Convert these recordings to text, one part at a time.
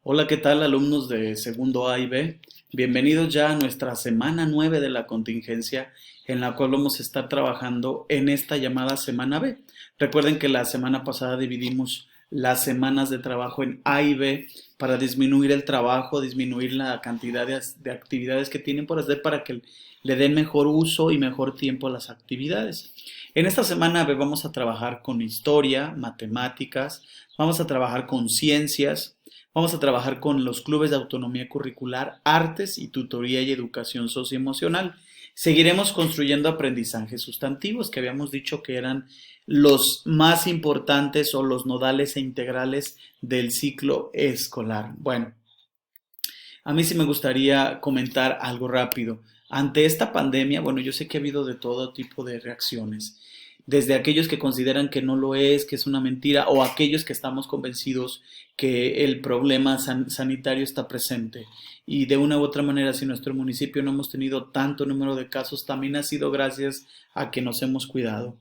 Hola, ¿qué tal, alumnos de segundo A y B? Bienvenidos ya a nuestra semana 9 de la contingencia, en la cual vamos a estar trabajando en esta llamada semana B. Recuerden que la semana pasada dividimos las semanas de trabajo en A y B para disminuir el trabajo, disminuir la cantidad de actividades que tienen por hacer para que le den mejor uso y mejor tiempo a las actividades. En esta semana B vamos a trabajar con historia, matemáticas, vamos a trabajar con ciencias. Vamos a trabajar con los clubes de autonomía curricular, artes y tutoría y educación socioemocional. Seguiremos construyendo aprendizajes sustantivos que habíamos dicho que eran los más importantes o los nodales e integrales del ciclo escolar. Bueno, a mí sí me gustaría comentar algo rápido. Ante esta pandemia, bueno, yo sé que ha habido de todo tipo de reacciones, desde aquellos que consideran que no lo es, que es una mentira, o aquellos que estamos convencidos que el problema sanitario está presente. Y de una u otra manera, si nuestro municipio no hemos tenido tanto número de casos, también ha sido gracias a que nos hemos cuidado.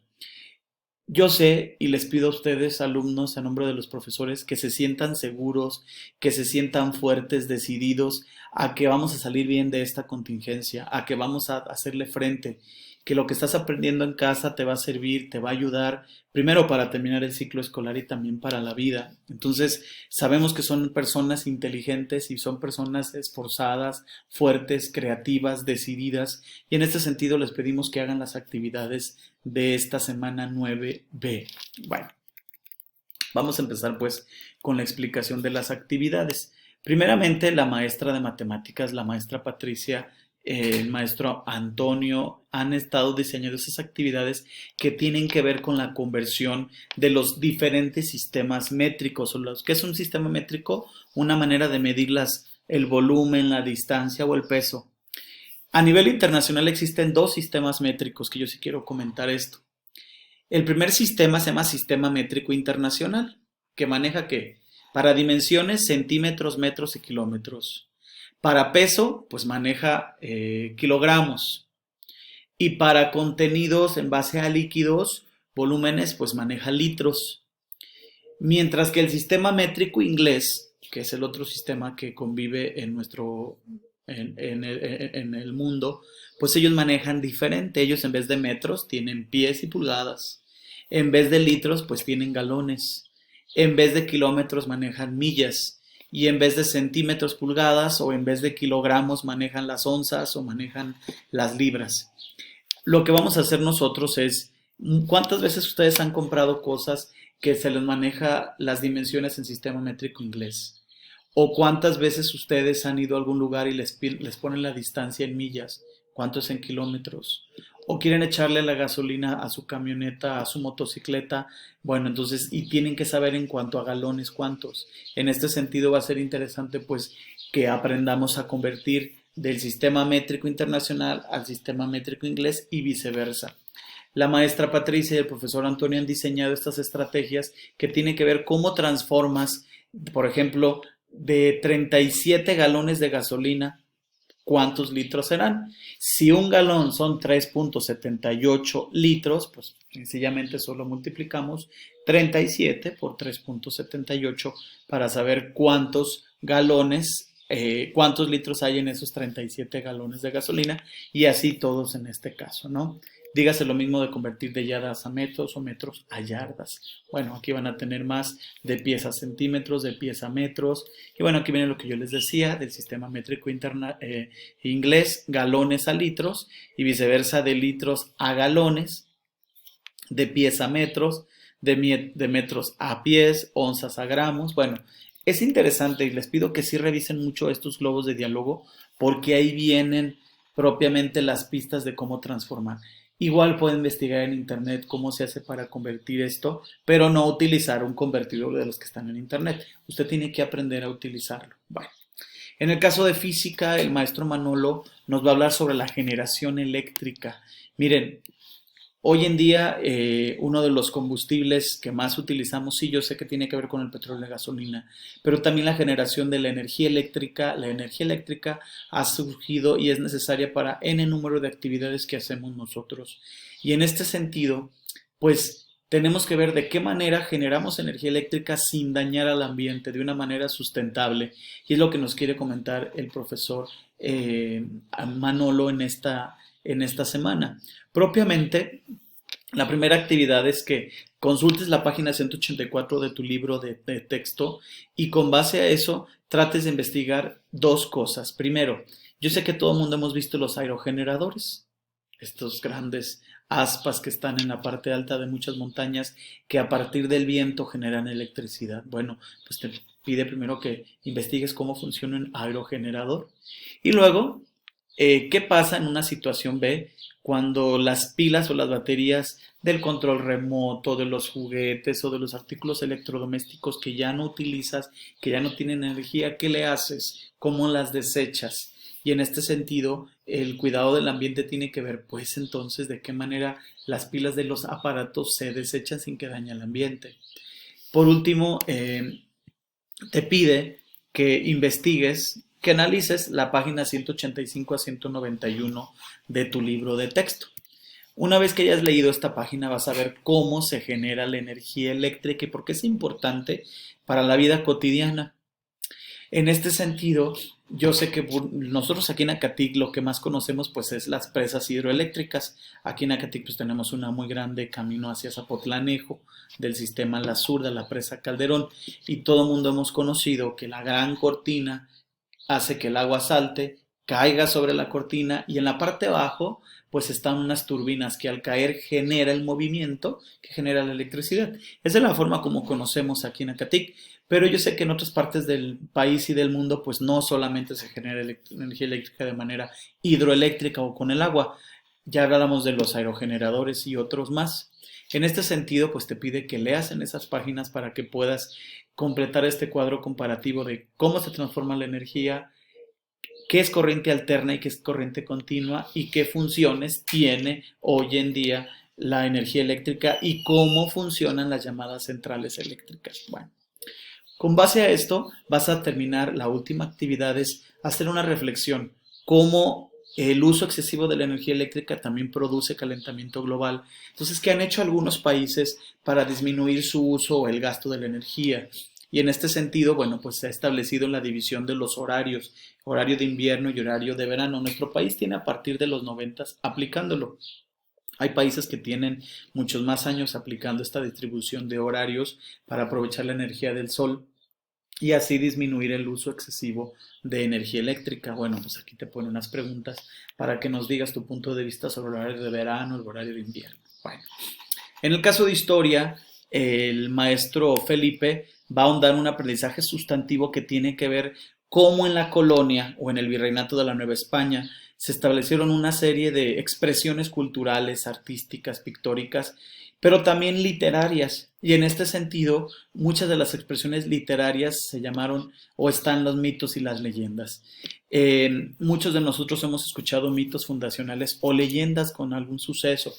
Yo sé y les pido a ustedes, alumnos, a nombre de los profesores, que se sientan seguros, que se sientan fuertes, decididos a que vamos a salir bien de esta contingencia, a que vamos a hacerle frente, que lo que estás aprendiendo en casa te va a servir, te va a ayudar, primero para terminar el ciclo escolar y también para la vida. Entonces, sabemos que son personas inteligentes y son personas esforzadas, fuertes, creativas, decididas, y en este sentido les pedimos que hagan las actividades de esta semana 9B. Bueno, vamos a empezar pues con la explicación de las actividades. Primeramente, la maestra de matemáticas, la maestra Patricia, el maestro Antonio han estado diseñando esas actividades que tienen que ver con la conversión de los diferentes sistemas métricos. ¿Qué es un sistema métrico? Una manera de medir el volumen, la distancia o el peso. A nivel internacional existen dos sistemas métricos que yo sí quiero comentar esto. El primer sistema se llama Sistema Métrico Internacional, que maneja ¿qué? Para dimensiones, centímetros, metros y kilómetros. Para peso, pues maneja kilogramos. Y para contenidos en base a líquidos, volúmenes, pues maneja litros. Mientras que el sistema métrico inglés, que es el otro sistema que convive en el mundo, pues ellos manejan diferente. Ellos en vez de metros tienen pies y pulgadas. En vez de litros, pues tienen galones. En vez de kilómetros manejan millas. Y en vez de centímetros, pulgadas, o en vez de kilogramos manejan las onzas o manejan las libras. Lo que vamos a hacer nosotros es, ¿cuántas veces ustedes han comprado cosas que se les maneja las dimensiones en sistema métrico inglés? ¿O cuántas veces ustedes han ido a algún lugar y les ponen la distancia en millas? ¿Cuánto es en kilómetros? ¿O quieren echarle la gasolina a su camioneta, a su motocicleta? Bueno, entonces, y tienen que saber en cuanto a galones cuántos. En este sentido va a ser interesante pues que aprendamos a convertir del sistema métrico internacional al sistema métrico inglés y viceversa. La maestra Patricia y el profesor Antonio han diseñado estas estrategias que tienen que ver cómo transformas, por ejemplo, de 37 galones de gasolina, ¿cuántos litros serán? Si un galón son 3.78 litros, pues sencillamente solo multiplicamos 37 por 3.78 para saber cuántos litros hay en esos 37 galones de gasolina y así todos en este caso, ¿no? Dígase lo mismo de convertir de yardas a metros o metros a yardas. Bueno, aquí van a tener más de pies a centímetros, de pies a metros. Y bueno, aquí viene lo que yo les decía del sistema métrico inglés, galones a litros y viceversa de litros a galones, de pies a metros, de metros a pies, onzas a gramos. Bueno, es interesante y les pido que sí revisen mucho estos globos de diálogo porque ahí vienen propiamente las pistas de cómo transformar. Igual pueden investigar en internet cómo se hace para convertir esto, pero no utilizar un convertidor de los que están en internet. Usted tiene que aprender a utilizarlo. Bueno, en el caso de física, el maestro Manolo nos va a hablar sobre la generación eléctrica. Miren, hoy en día, uno de los combustibles que más utilizamos, sí, yo sé que tiene que ver con el petróleo y la gasolina, pero también la generación de la energía eléctrica. La energía eléctrica ha surgido y es necesaria para N número de actividades que hacemos nosotros. Y en este sentido, pues tenemos que ver de qué manera generamos energía eléctrica sin dañar al ambiente, de una manera sustentable. Y es lo que nos quiere comentar el profesor Manolo en esta semana. Propiamente, la primera actividad es que consultes la página 184 de tu libro de texto y con base a eso trates de investigar dos cosas. Primero, yo sé que todo el mundo hemos visto los aerogeneradores, estos grandes aspas que están en la parte alta de muchas montañas que a partir del viento generan electricidad. Bueno, pues te pide primero que investigues cómo funciona un aerogenerador y luego qué pasa en una situación B cuando las pilas o las baterías del control remoto, de los juguetes o de los artículos electrodomésticos que ya no utilizas, que ya no tienen energía, ¿qué le haces? ¿Cómo las desechas? Y en este sentido, el cuidado del ambiente tiene que ver, pues entonces, de qué manera las pilas de los aparatos se desechan sin que dañe el ambiente. Por último, te pide que investigues, que analices la página 185 a 191 de tu libro de texto. Una vez que hayas leído esta página vas a ver cómo se genera la energía eléctrica y por qué es importante para la vida cotidiana. En este sentido, yo sé que nosotros aquí en Acatic lo que más conocemos pues es las presas hidroeléctricas. Aquí en Acatic pues tenemos una muy grande camino hacia Zapotlanejo del sistema La Zurda, la presa Calderón, y todo el mundo hemos conocido que la gran cortina hace que el agua salte, caiga sobre la cortina y en la parte de abajo pues están unas turbinas que al caer genera el movimiento que genera la electricidad. Esa es la forma como conocemos aquí en Acatic, pero yo sé que en otras partes del país y del mundo pues no solamente se genera energía eléctrica de manera hidroeléctrica o con el agua, ya hablamos de los aerogeneradores y otros más. En este sentido, pues te pide que leas en esas páginas para que puedas completar este cuadro comparativo de cómo se transforma la energía, qué es corriente alterna y qué es corriente continua y qué funciones tiene hoy en día la energía eléctrica y cómo funcionan las llamadas centrales eléctricas. Bueno, con base a esto vas a terminar la última actividad, es hacer una reflexión, cómo el uso excesivo de la energía eléctrica también produce calentamiento global. Entonces, ¿qué han hecho algunos países para disminuir su uso o el gasto de la energía? Y en este sentido, bueno, pues se ha establecido la división de los horarios, horario de invierno y horario de verano. Nuestro país tiene a partir de los 90 aplicándolo. Hay países que tienen muchos más años aplicando esta distribución de horarios para aprovechar la energía del sol y así disminuir el uso excesivo de energía eléctrica. Bueno, pues aquí te ponen unas preguntas para que nos digas tu punto de vista sobre el horario de verano, el horario de invierno. Bueno, en el caso de historia, el maestro Felipe va a ahondar un aprendizaje sustantivo que tiene que ver cómo en la colonia o en el virreinato de la Nueva España se establecieron una serie de expresiones culturales, artísticas, pictóricas, pero también literarias. Y en este sentido, muchas de las expresiones literarias se llamaron o están los mitos y las leyendas. Muchos de nosotros hemos escuchado mitos fundacionales o leyendas con algún suceso.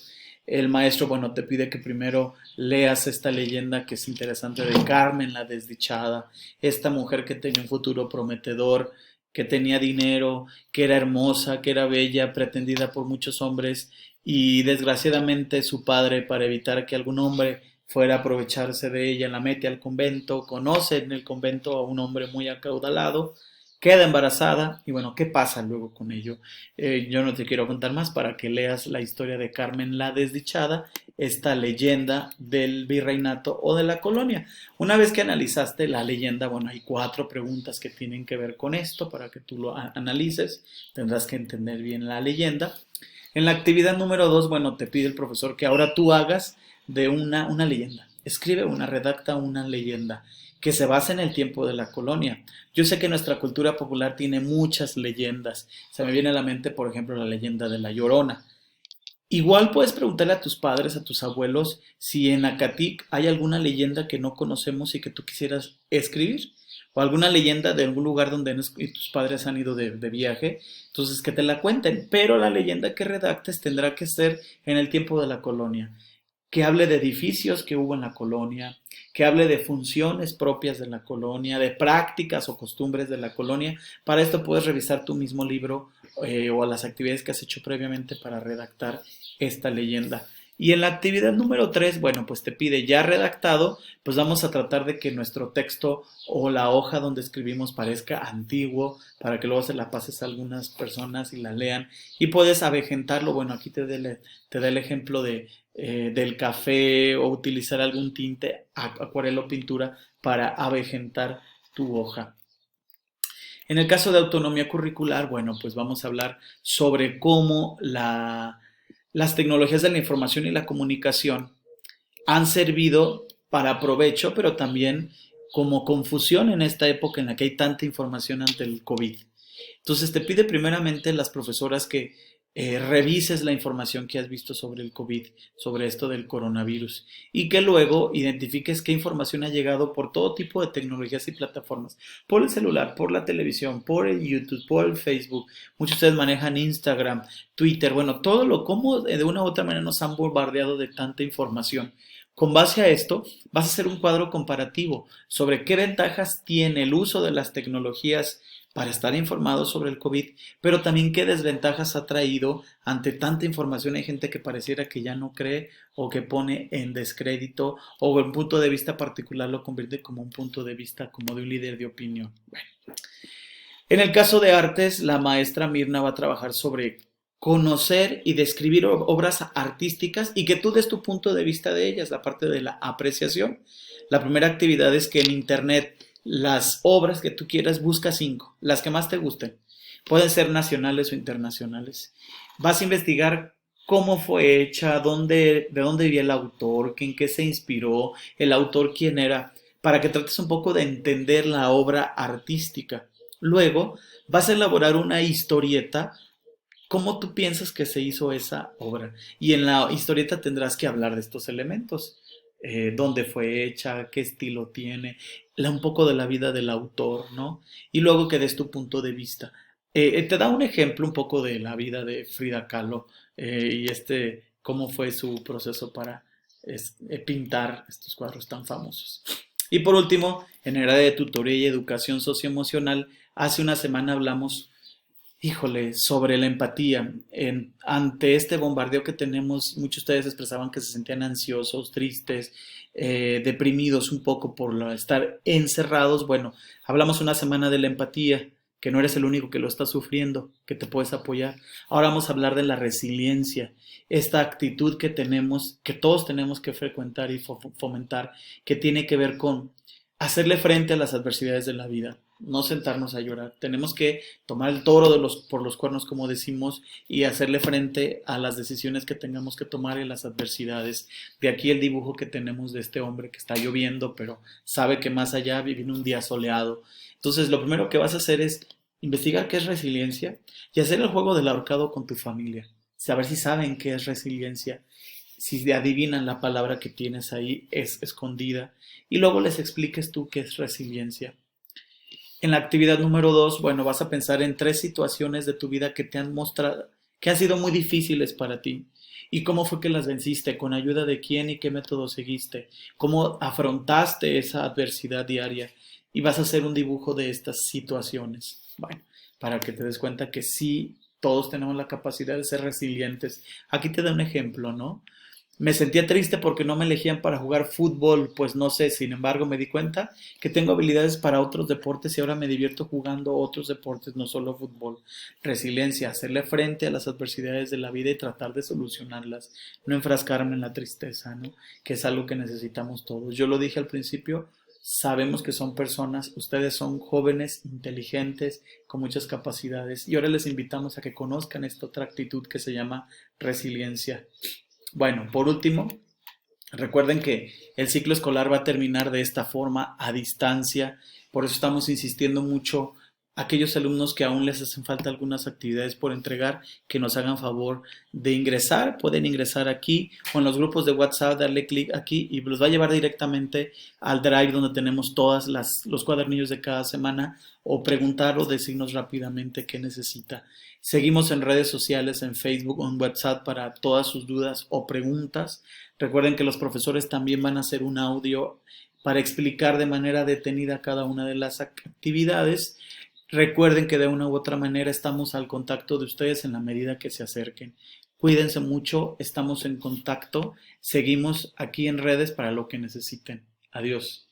El maestro, bueno, te pide que primero leas esta leyenda que es interesante de Carmen la desdichada, esta mujer que tenía un futuro prometedor, que tenía dinero, que era hermosa, que era bella, pretendida por muchos hombres y desgraciadamente su padre, para evitar que algún hombre fuera a aprovecharse de ella, la mete al convento, conoce en el convento a un hombre muy acaudalado, queda embarazada y bueno, ¿qué pasa luego con ello? Yo no te quiero contar más para que leas la historia de Carmen la Desdichada, esta leyenda del virreinato o de la colonia. Una vez que analizaste la leyenda, bueno, hay 4 preguntas que tienen que ver con esto para que tú lo analices. Tendrás que entender bien la leyenda. En la actividad número 2, bueno, te pide el profesor que ahora tú hagas de una leyenda. Escribe una, redacta una leyenda que se basa en el tiempo de la colonia. Yo sé que nuestra cultura popular tiene muchas leyendas. Se me viene a la mente, por ejemplo, la leyenda de La Llorona. Igual puedes preguntarle a tus padres, a tus abuelos, si en Acatic hay alguna leyenda que no conocemos y que tú quisieras escribir. O alguna leyenda de algún lugar donde tus padres han ido de viaje. Entonces que te la cuenten. Pero la leyenda que redactes tendrá que ser en el tiempo de la colonia. Que hable de edificios que hubo en la colonia, que hable de funciones propias de la colonia, de prácticas o costumbres de la colonia. Para esto puedes revisar tu mismo libro o las actividades que has hecho previamente para redactar esta leyenda. Y en la actividad número 3, bueno, pues te pide ya redactado, pues vamos a tratar de que nuestro texto o la hoja donde escribimos parezca antiguo, para que luego se la pases a algunas personas y la lean. Y puedes avejentarlo, bueno, aquí te da el ejemplo del café o utilizar algún tinte, acuarela o pintura para avejentar tu hoja. En el caso de autonomía curricular, bueno, pues vamos a hablar sobre cómo las tecnologías de la información y la comunicación han servido para provecho, pero también como confusión en esta época en la que hay tanta información ante el COVID. Entonces te pide primeramente las profesoras que revises la información que has visto sobre el COVID, sobre esto del coronavirus, y que luego identifiques qué información ha llegado por todo tipo de tecnologías y plataformas, por el celular, por la televisión, por el YouTube, por el Facebook. Muchos de ustedes manejan Instagram, Twitter, bueno, todo lo como de una u otra manera nos han bombardeado de tanta información. Con base a esto, vas a hacer un cuadro comparativo sobre qué ventajas tiene el uso de las tecnologías para estar informados sobre el COVID, pero también qué desventajas ha traído ante tanta información. Hay gente que pareciera que ya no cree o que pone en descrédito o el punto de vista particular lo convierte como un punto de vista como de un líder de opinión. Bueno, en el caso de artes, la maestra Mirna va a trabajar sobre conocer y describir obras artísticas y que tú des tu punto de vista de ellas, la parte de la apreciación. La primera actividad es que en internet las obras que tú quieras busca 5, las que más te gusten. Pueden ser nacionales o internacionales. Vas a investigar cómo fue hecha, de dónde vivía el autor, en qué se inspiró, el autor quién era, para que trates un poco de entender la obra artística. Luego vas a elaborar una historieta. ¿Cómo tú piensas que se hizo esa obra? Y en la historieta tendrás que hablar de estos elementos. Dónde fue hecha, qué estilo tiene, un poco de la vida del autor, ¿no? Y luego que des tu punto de vista. Te da un ejemplo un poco de la vida de Frida Kahlo y cómo fue su proceso para pintar estos cuadros tan famosos. Y por último, en el área de tutoría y educación socioemocional, hace una semana hablamos, híjole, sobre la empatía. Ante este bombardeo que tenemos, muchos de ustedes expresaban que se sentían ansiosos, tristes, deprimidos un poco por estar encerrados. Bueno, hablamos una semana de la empatía, que no eres el único que lo está sufriendo, que te puedes apoyar. Ahora vamos a hablar de la resiliencia, esta actitud que tenemos, que todos tenemos que frecuentar y fomentar, que tiene que ver con hacerle frente a las adversidades de la vida, no sentarnos a llorar. Tenemos que tomar el toro por los cuernos, como decimos, y hacerle frente a las decisiones que tengamos que tomar y las adversidades. De aquí el dibujo que tenemos de este hombre que está lloviendo, pero sabe que más allá viene un día soleado. Entonces, lo primero que vas a hacer es investigar qué es resiliencia y hacer el juego del ahorcado con tu familia. Saber si saben qué es resiliencia, si adivinan la palabra que tienes ahí es escondida y luego les expliques tú qué es resiliencia. En la actividad número 2, bueno, vas a pensar en 3 situaciones de tu vida que te han mostrado, que han sido muy difíciles para ti. ¿Y cómo fue que las venciste? ¿Con ayuda de quién y qué método seguiste? ¿Cómo afrontaste esa adversidad diaria? Y vas a hacer un dibujo de estas situaciones. Bueno, para que te des cuenta que sí, todos tenemos la capacidad de ser resilientes. Aquí te da un ejemplo, ¿no? Me sentía triste porque no me elegían para jugar fútbol, pues no sé, sin embargo me di cuenta que tengo habilidades para otros deportes y ahora me divierto jugando otros deportes, no solo fútbol. Resiliencia, hacerle frente a las adversidades de la vida y tratar de solucionarlas, no enfrascarme en la tristeza, ¿no? Que es algo que necesitamos todos. Yo lo dije al principio, sabemos que son personas, ustedes son jóvenes, inteligentes, con muchas capacidades y ahora les invitamos a que conozcan esta otra actitud que se llama resiliencia. Bueno, por último, recuerden que el ciclo escolar va a terminar de esta forma, a distancia, por eso estamos insistiendo mucho a aquellos alumnos que aún les hacen falta algunas actividades por entregar, que nos hagan favor de ingresar, pueden ingresar aquí o en los grupos de WhatsApp, darle clic aquí y los va a llevar directamente al Drive donde tenemos todos los cuadernillos de cada semana o preguntar o decirnos rápidamente qué necesita. Seguimos en redes sociales, en Facebook o en WhatsApp para todas sus dudas o preguntas. Recuerden que los profesores también van a hacer un audio para explicar de manera detenida cada una de las actividades. Recuerden que de una u otra manera estamos al contacto de ustedes en la medida que se acerquen. Cuídense mucho, estamos en contacto, seguimos aquí en redes para lo que necesiten. Adiós.